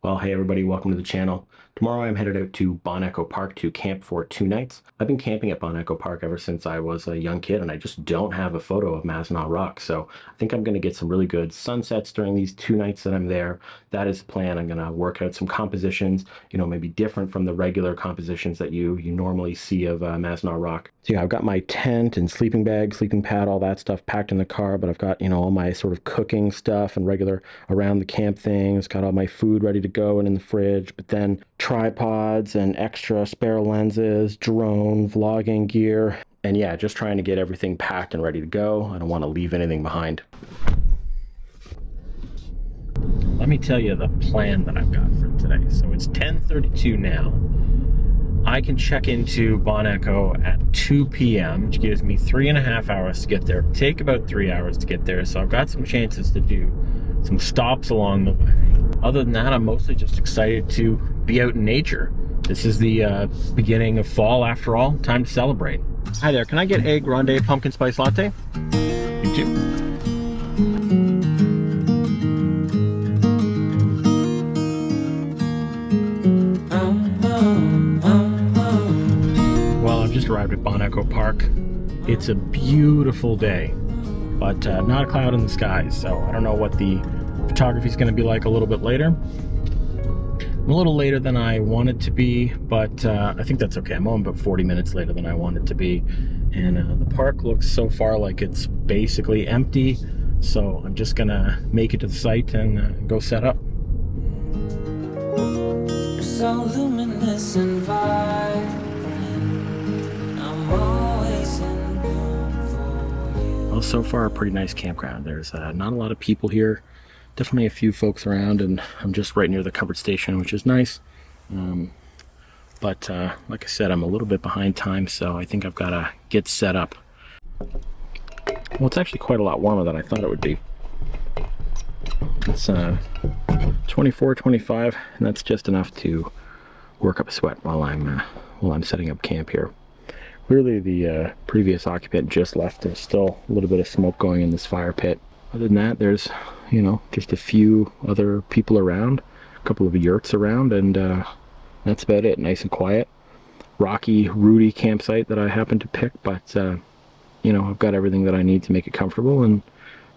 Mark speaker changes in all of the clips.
Speaker 1: Well, hey everybody, welcome to the channel. Tomorrow I'm headed out to Bon Echo Park to camp for 2 nights. I've been camping at Bon Echo Park ever since I was a young kid, and I just don't have a photo of Mazinaw Rock. So I think I'm going to get some really good sunsets during these 2 nights that I'm there. That is the plan. I'm going to work out some compositions, maybe different from the regular compositions that you normally see of Mazinaw Rock. So yeah, I've got my tent and sleeping bag, sleeping pad, all that stuff packed in the car, but I've got, all my sort of cooking stuff and regular around the camp things, got all my food ready to go and in the fridge, but then tripods and extra spare lenses, drone, vlogging gear, and yeah, just trying to get everything packed and ready to go. I don't want to leave anything behind. Let me tell you the plan that I've got for today. So it's 10:32 now. I can check into Bon Echo at 2 p.m., which gives me 3.5 hours to get there. Take about 3 hours to get there, so I've got some chances to do some stops along the way. Other than that, I'm mostly just excited to be out in nature. This is the beginning of fall after all. Time to celebrate. Hi there, can I get egg grande pumpkin spice latte? You too. Well, I've just arrived at Bon Echo Park. It's a beautiful day, but not a cloud in the sky, so I don't know what the photography is going to be like a little bit later. I'm a little later than I wanted to be, but I think that's okay. I'm only about 40 minutes later than I wanted to be, and the park looks so far like it's basically empty, so I'm just gonna make it to the site and go set up. So luminous and vibrant, I'm always in bloom for you. Well, so far a pretty nice campground. There's not a lot of people here. Definitely a few folks around, and I'm just right near the covered station, which is nice. But like I said, I'm a little bit behind time, so I think I've got to get set up. Well, it's actually quite a lot warmer than I thought it would be. It's 24, 25, and that's just enough to work up a sweat while I'm setting up camp here. Clearly, the previous occupant just left. There's still a little bit of smoke going in this fire pit. Other than that, there's, just a few other people around, a couple of yurts around, and that's about it. Nice and quiet. Rocky, rooty campsite that I happened to pick, but, I've got everything that I need to make it comfortable, and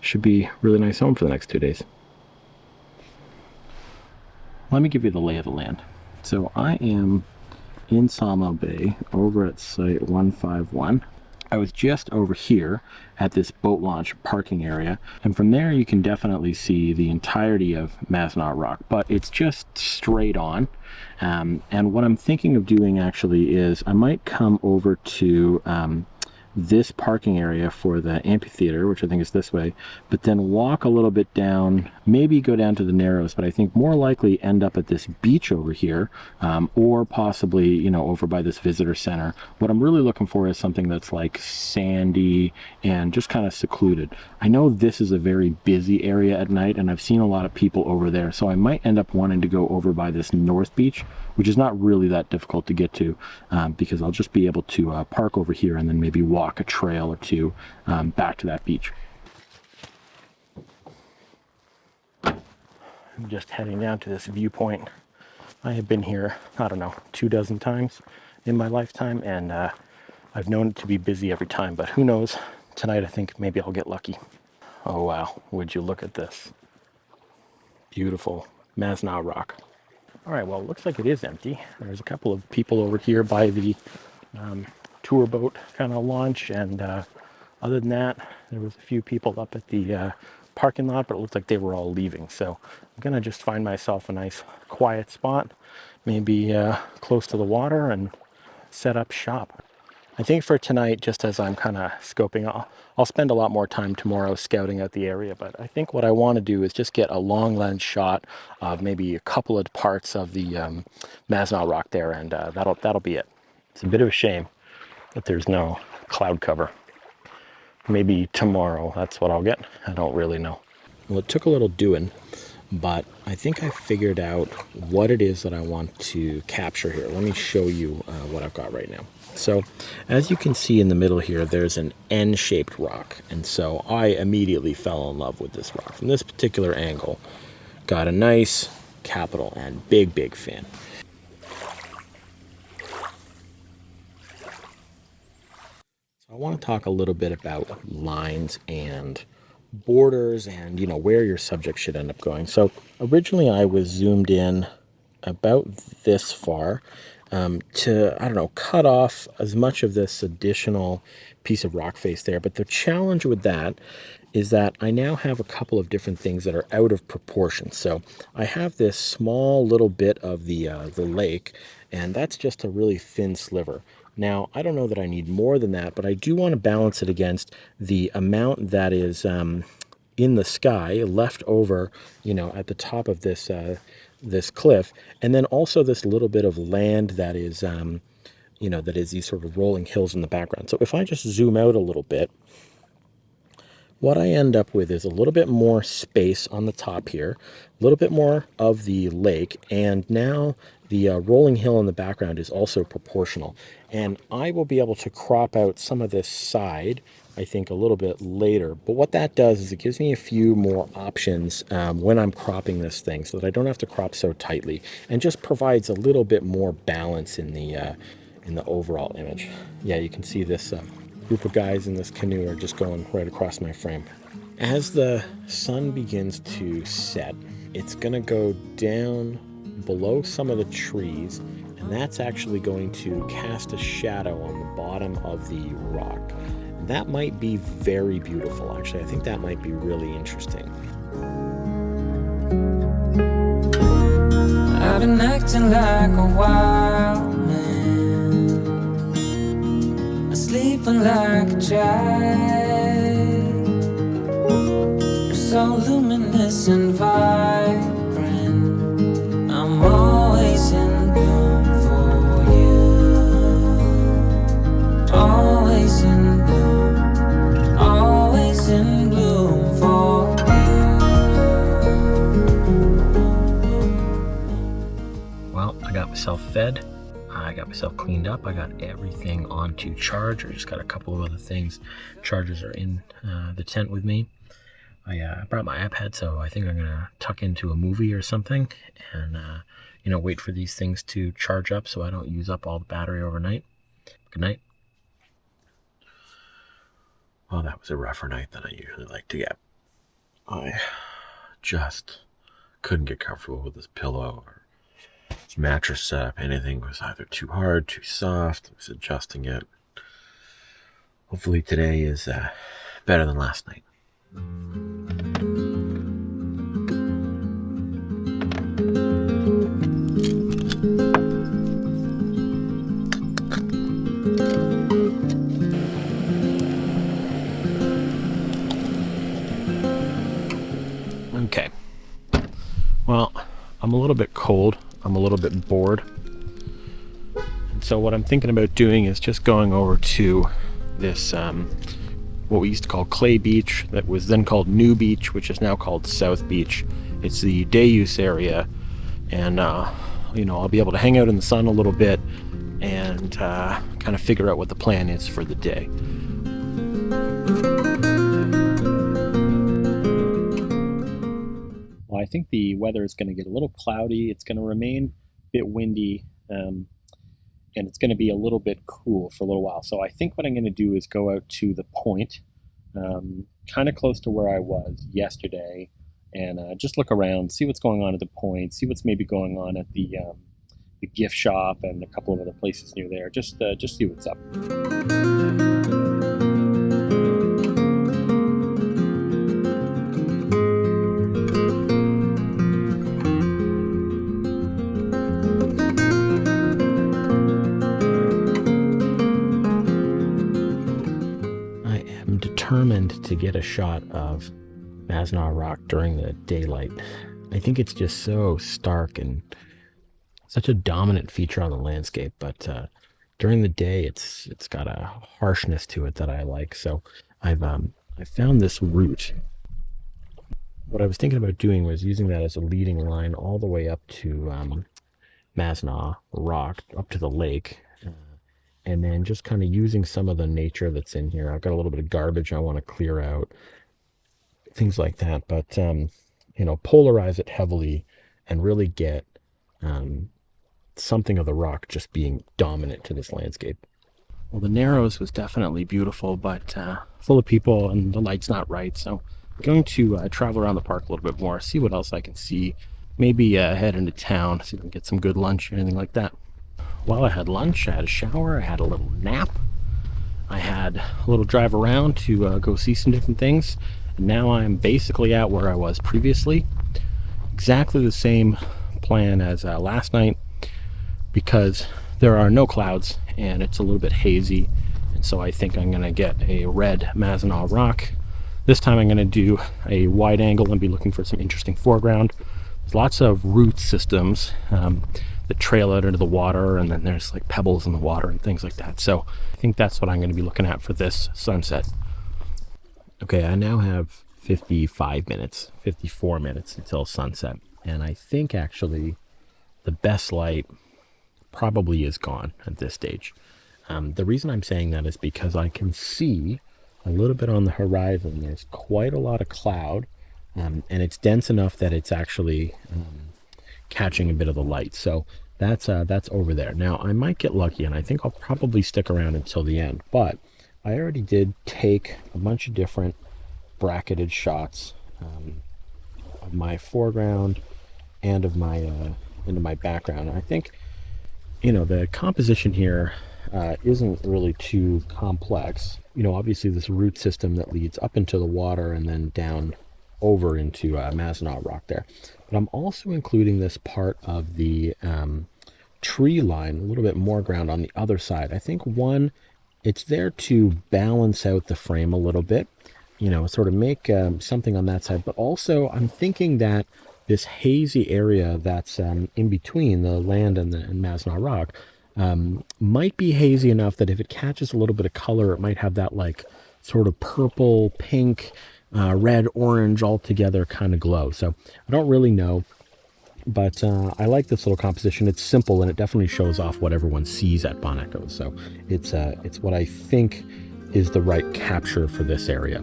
Speaker 1: should be a really nice home for the next 2 days. Let me give you the lay of the land. So I am in Sawmill Bay over at site 151. I was just over here at this boat launch parking area, and from there you can definitely see the entirety of Mazinaw Rock, but it's just straight on. And what I'm thinking of doing actually is I might come over to this parking area for the amphitheater, which I think is this way, but then walk a little bit down, maybe go down to the Narrows, but I think more likely end up at this beach over here, or possibly, over by this visitor center. What I'm really looking for is something that's like sandy and just kind of secluded. I know this is a very busy area at night, and I've seen a lot of people over there, so I might end up wanting to go over by this North Beach, which is not really that difficult to get to, because I'll just be able to park over here and then maybe walk a trail or two back to that beach. I'm just heading down to this viewpoint. I have been here, I don't know, 24 times in my lifetime, and I've known it to be busy every time, but who knows? Tonight I think maybe I'll get lucky. Oh wow, would you look at this. Beautiful Mazinaw Rock. All right, well, it looks like it is empty. There's a couple of people over here by the tour boat kind of launch, and other than that, there was a few people up at the parking lot, but it looks like they were all leaving. So I'm gonna just find myself a nice quiet spot, maybe close to the water, and set up shop. I think for tonight, just as I'm kind of scoping, I'll spend a lot more time tomorrow scouting out the area, but I think what I want to do is just get a long lens shot of maybe a couple of parts of the Mazinaw Rock there, and that'll be it. It's a bit of a shame that there's no cloud cover. Maybe tomorrow, that's what I'll get. I don't really know. Well, it took a little doing, but I think I figured out what it is that I want to capture here. Let me show you what I've got right now. So as you can see in the middle here, there's an N-shaped rock. And so I immediately fell in love with this rock. From this particular angle, got a nice capital and big fan. So I want to talk a little bit about lines and borders and where your subject should end up going. So originally I was zoomed in about this far, to, I don't know, cut off as much of this additional piece of rock face there. But the challenge with that is that I now have a couple of different things that are out of proportion. So I have this small little bit of the lake, and that's just a really thin sliver. Now, I don't know that I need more than that, but I do want to balance it against the amount that is in the sky left over, at the top of this cliff, and then also this little bit of land that is, that is these sort of rolling hills in the background. So if I just zoom out a little bit, what I end up with is a little bit more space on the top here, a little bit more of the lake, and now the rolling hill in the background is also proportional. And I will be able to crop out some of this side, I think, a little bit later. But what that does is it gives me a few more options when I'm cropping this thing, so that I don't have to crop so tightly, and just provides a little bit more balance in the overall image. Yeah, you can see this group of guys in this canoe are just going right across my frame. As the sun begins to set, it's going to go down below some of the trees, and that's actually going to cast a shadow on the bottom of the rock. That might be very beautiful, actually. I think that might be really interesting. I've been acting like a wild man, sleeping like a child. You're so luminous and vibrant, I'm always in bloom for you. Always in bloom, always in bloom for you. Well, I got myself fed. I got myself cleaned up. I got everything onto charge. I just got a couple of other things. Chargers are in the tent with me. I brought my iPad, so I think I'm going to tuck into a movie or something and, wait for these things to charge up so I don't use up all the battery overnight. Good night. Well, that was a rougher night than I usually like to get. I just couldn't get comfortable with this pillow or this mattress setup. Anything was either too hard, too soft. I was adjusting it. Hopefully today is better than last night. Okay. Well, I'm a little bit cold. I'm a little bit bored. And so what I'm thinking about doing is just going over to this, what we used to call Clay Beach, that was then called New Beach, which is now called South Beach. It's the day use area. And, I'll be able to hang out in the sun a little bit and kind of figure out what the plan is for the day. Well, I think the weather is going to get a little cloudy. It's going to remain a bit windy, and it's going to be a little bit cool for a little while. So I think what I'm going to do is go out to the point, kind of close to where I was yesterday, and just look around, see what's going on at the point, see what's maybe going on at the gift shop and a couple of other places near there. Just see what's up. Determined to get a shot of Mazinaw Rock during the daylight. I think it's just so stark and such a dominant feature on the landscape, but during the day it's got a harshness to it that I like. So I found this route. What I was thinking about doing was using that as a leading line all the way up to Mazinaw Rock, up to the lake. And then just kind of using some of the nature that's in here. I've got a little bit of garbage I want to clear out, things like that. But, polarize it heavily and really get something of the rock just being dominant to this landscape. Well, the Narrows was definitely beautiful, but full of people and the light's not right. So I'm going to travel around the park a little bit more, see what else I can see. Maybe head into town, see if I can get some good lunch or anything like that. Well, I had lunch, I had a shower, I had a little nap. I had a little drive around to go see some different things. And now I'm basically at where I was previously. Exactly the same plan as last night, because there are no clouds and it's a little bit hazy. And so I think I'm gonna get a red Mazinaw Rock. This time I'm gonna do a wide angle and be looking for some interesting foreground. There's lots of root systems that trail out into the water, and then there's like pebbles in the water and things like that. So I think that's what I'm going to be looking at for this sunset. Okay, I now have 55 minutes, 54 minutes until sunset. And I think actually the best light probably is gone at this stage. The reason I'm saying that is because I can see a little bit on the horizon. There's quite a lot of cloud, and it's dense enough that it's actually catching a bit of the light. So that's over there. Now I might get lucky, and I think I'll probably stick around until the end, but I already did take a bunch of different bracketed shots of my foreground and of my into my background. And I think, you know, the composition here isn't really too complex. You know, obviously this root system that leads up into the water and then down over into Mazinaw Rock there. But I'm also including this part of the tree line, a little bit more ground on the other side. I think one, it's there to balance out the frame a little bit, you know, sort of make something on that side. But also I'm thinking that this hazy area that's in between the land and Mazinaw Rock might be hazy enough that if it catches a little bit of color, it might have that like sort of purple, pink, red, orange all together kind of glow. So I don't really know, but I like this little composition. It's simple and it definitely shows off what everyone sees at Bon Echo. So it's what I think is the right capture for this area.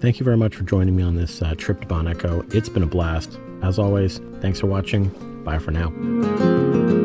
Speaker 1: Thank you very much for joining me on this trip to Bon Echo. It's been a blast. As always, thanks for watching. Bye for now.